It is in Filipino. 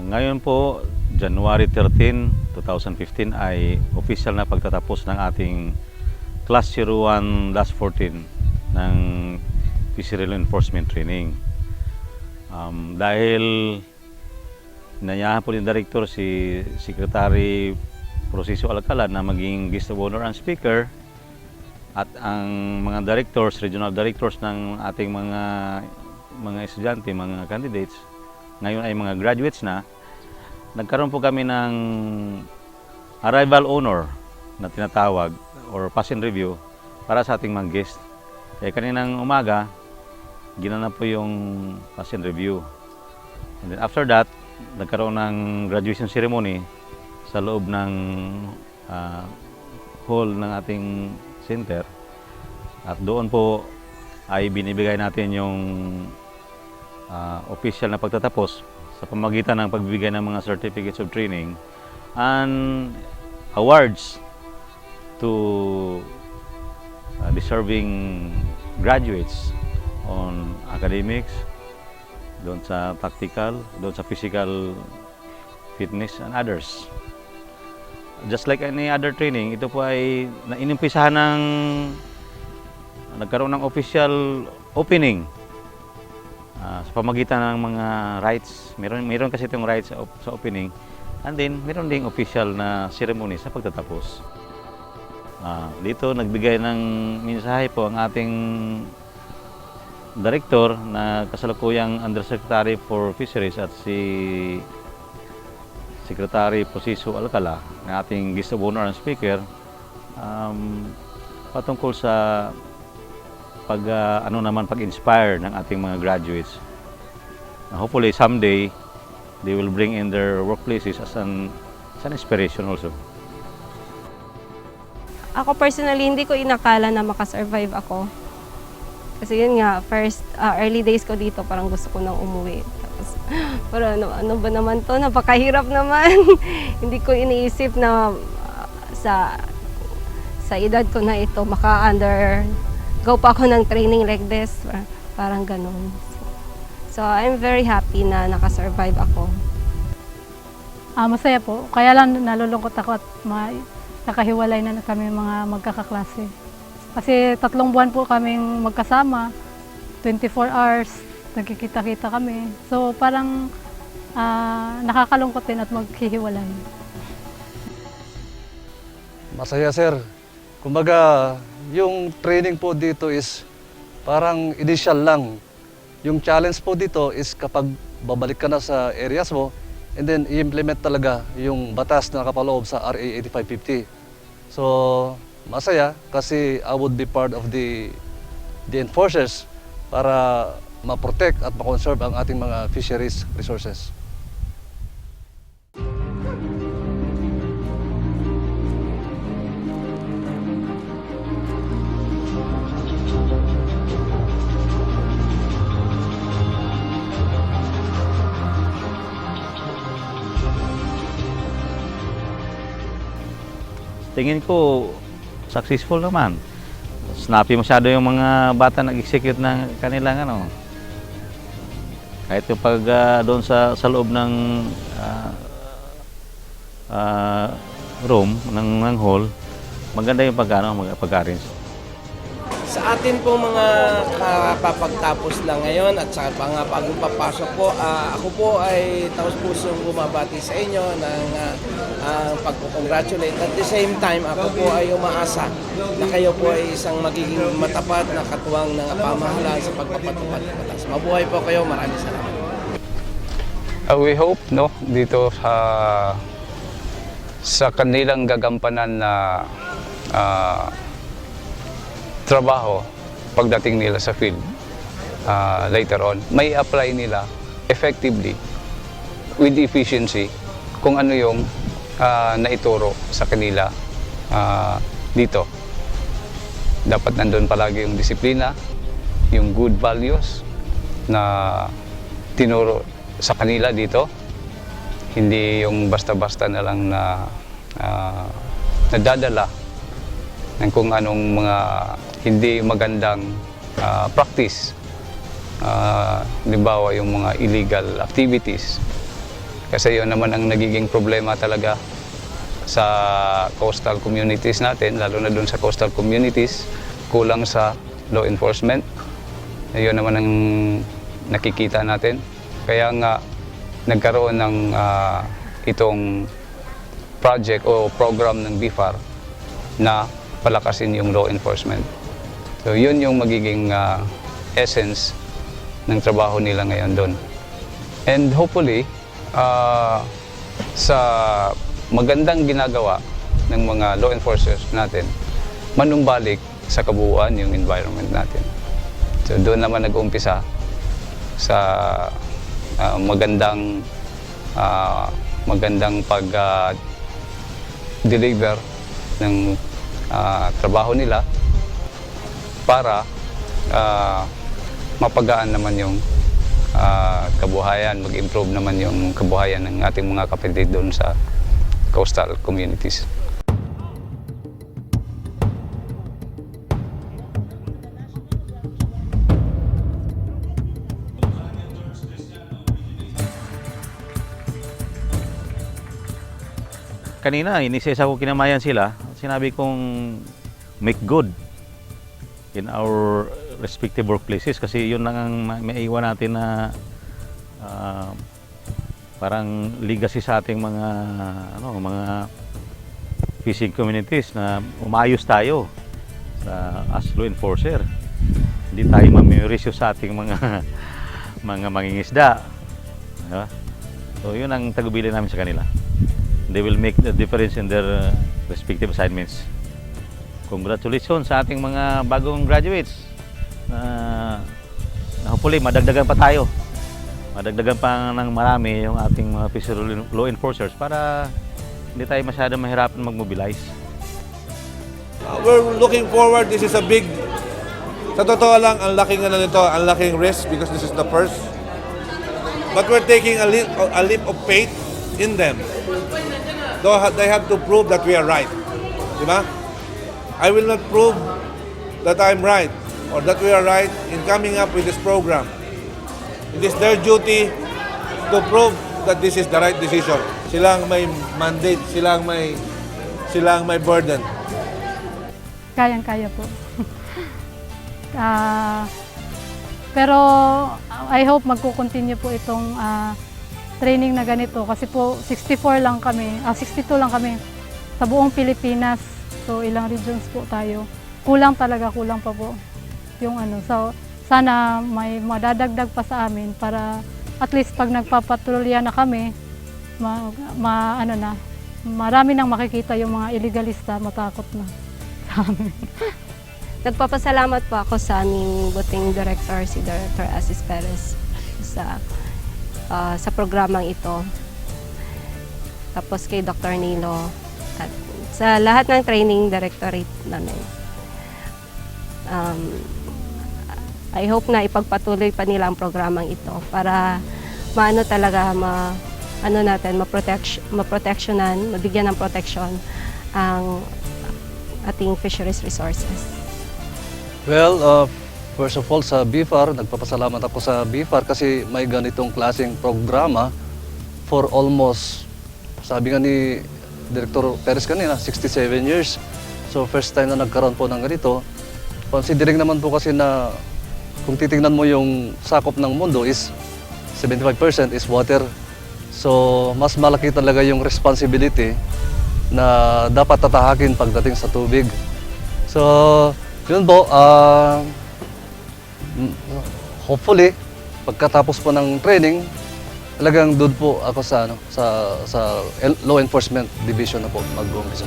Ngayon po, January 13, 2015 ay official na pagtatapos ng ating Class 01-14 ng Fishery Law Enforcement Training. Dahil inayahan po ng Director si Secretary Prociso Alcala na maging guest of honor and speaker, at ang mga directors, regional directors ng ating mga estudyante, mga candidates, ngayon ay mga graduates na, nagkaroon po kami ng arrival honor na tinatawag or pass and review para sa ating mga guest. Kaya kaninang umaga, ginanap po yung pass and review. And then after that, nagkaroon ng graduation ceremony sa loob ng hall ng ating center. At doon po ay binibigay natin yung official na pagtatapos sa pamagitan ng pagbibigay ng mga certificates of training and awards to deserving graduates on academics, doon sa tactical, doon sa physical fitness and others. Just like any other training, ito po ay inimpisahan ng nagkaroon ng official opening sa pamagitan ng mga rights. Meron kasi itong rights sa opening, and then meron ding official na ceremony sa pagtatapos. Dito nagbigay ng mensahe po ang ating director na kasalukuyang Undersecretary for Fisheries at si Secretary Prociso Alcala, na ating guest of honor and speaker, patungkol sa pag-inspire ng ating mga graduates. Hopefully someday they will bring in their workplaces as an inspiration also. Ako personally, hindi ko inakala na makasurvive ako. Kasi yun nga, first early days ko dito, parang gusto ko nang umuwi. Tapos, parang ano ba naman to? Napakahirap naman. Hindi ko iniisip na sa edad ko na ito, go pa ako ng training like this. Parang ganun. So, I'm very happy na nakasurvive ako. Masaya po. Kaya lang nalulungkot ako at nakahiwalay na kami mga magkakaklase. Kasi 3 buwan po kaming magkasama, 24 hours, nagkikita-kita kami. So parang nakakalungkot din at maghihiwalay. Masaya, sir. Kumbaga, yung training po dito is parang initial lang. Yung challenge po dito is kapag babalik ka na sa areas mo, and then i-implement talaga yung batas na nakapaloob sa RA 8550. So, masaya kasi I would be part of the enforcers para ma-protect at ma-conserve ang ating mga fisheries resources. Tingin ko successful naman. Snappy masyado yung mga bata nag-execute ng kanilang kahit yung pag doon sa loob ng room, ng hall, maganda yung pag-arrange. Sa atin pong mga kapapagtapos lang ngayon at sa mga bagong papasok po, ako po ay taos-pusong bumabati sa inyo ng pagpo-congratulate. At the same time, ako po ay umaasa na kayo po ay isang magiging matapat na katuwang ng pamahalaan sa pagpapatupad ng batas. Mabuhay po kayo. Maraming salamat. We hope dito sa kanilang gagampanan na trabaho pagdating nila sa field later on, may apply nila effectively with efficiency kung ano yung naituro sa kanila dito. Dapat nandun palagi yung disiplina, yung good values na tinuro sa kanila dito. Hindi yung basta-basta na lang na nadadala ng kung anong mga hindi magandang practice. Halimbawa yung mga illegal activities Kasi yun naman ang nagiging problema talaga sa coastal communities natin, lalo na doon sa coastal communities, kulang sa law enforcement. Yun naman ang nakikita natin. Kaya nga nagkaroon ng itong project o program ng BIFAR na palakasin yung law enforcement. So yun yung magiging essence ng trabaho nila ngayon doon. And hopefully, sa magandang ginagawa ng mga law enforcers natin, manumbalik sa kabuuan yung environment natin. So doon naman nag-umpisa sa magandang pag-deliver ng trabaho nila para mapagaan naman yung kabuhayan, mag-improve naman yung kabuhayan ng ating mga kapatid doon sa coastal communities. Kanina, inisesa ko kinamayan sila. Sinabi kong make good in our respective workplaces kasi yun lang ang maiiwan natin na parang legacy sa ating mga fishing communities na umayos tayo as law enforcer. Hindi tayo mamirisyo sa ating mga mangingisda. Diba? So yun ang tagubilin namin sa kanila. They will make the difference in their respective assignments. Congratulations sa ating mga bagong graduates. Na hopefully madagdagan pa tayo. Madagdagan pa ng marami yung ating mga fishery law enforcers para hindi tayo masyadong mahirapan mag-mobilize. We're looking forward. This is a big, sa totoo lang, ang laking risk because this is the first. But we're taking a leap of faith in them. Though they have to prove that we are right. Diba? I will not prove that I'm right or that we are right in coming up with this program. It is their duty to prove that this is the right decision. Silang may mandate, silang may burden. Kayang-kaya po. Pero I hope magko-continue po itong training na ganito kasi po 62 lang kami sa buong Pilipinas. So ilang regions po tayo. Kulang pa po yung So sana may madadagdag pa sa amin para at least pag nagpapatrolya na kami, marami nang makikita yung mga illegalista, matakot na sa amin. Nagpapasalamat po ako sa aming buting director, si Director Asis Perez, sa programang ito. Tapos kay Dr. Nilo at sa lahat ng training directorate namin. I hope na ipagpatuloy pa nila ang programang ito para maproteksyonan, mabigyan ng protection ang ating fisheries resources. Well, first of all, sa BIFAR, nagpapasalamat ako sa BIFAR kasi may ganitong klaseng programa for almost, sabi nga ni Director Perez kanina, 67 years. So first time na nagkaroon po ng ganito. Considering naman po kasi na kung titingnan mo yung sakop ng mundo is 75% is water. So mas malaki talaga yung responsibility na dapat tatahakin pagdating sa tubig. So yun po, hopefully, pagkatapos po ng training, talagang doon po ako sa law enforcement division na po mag-umpisa.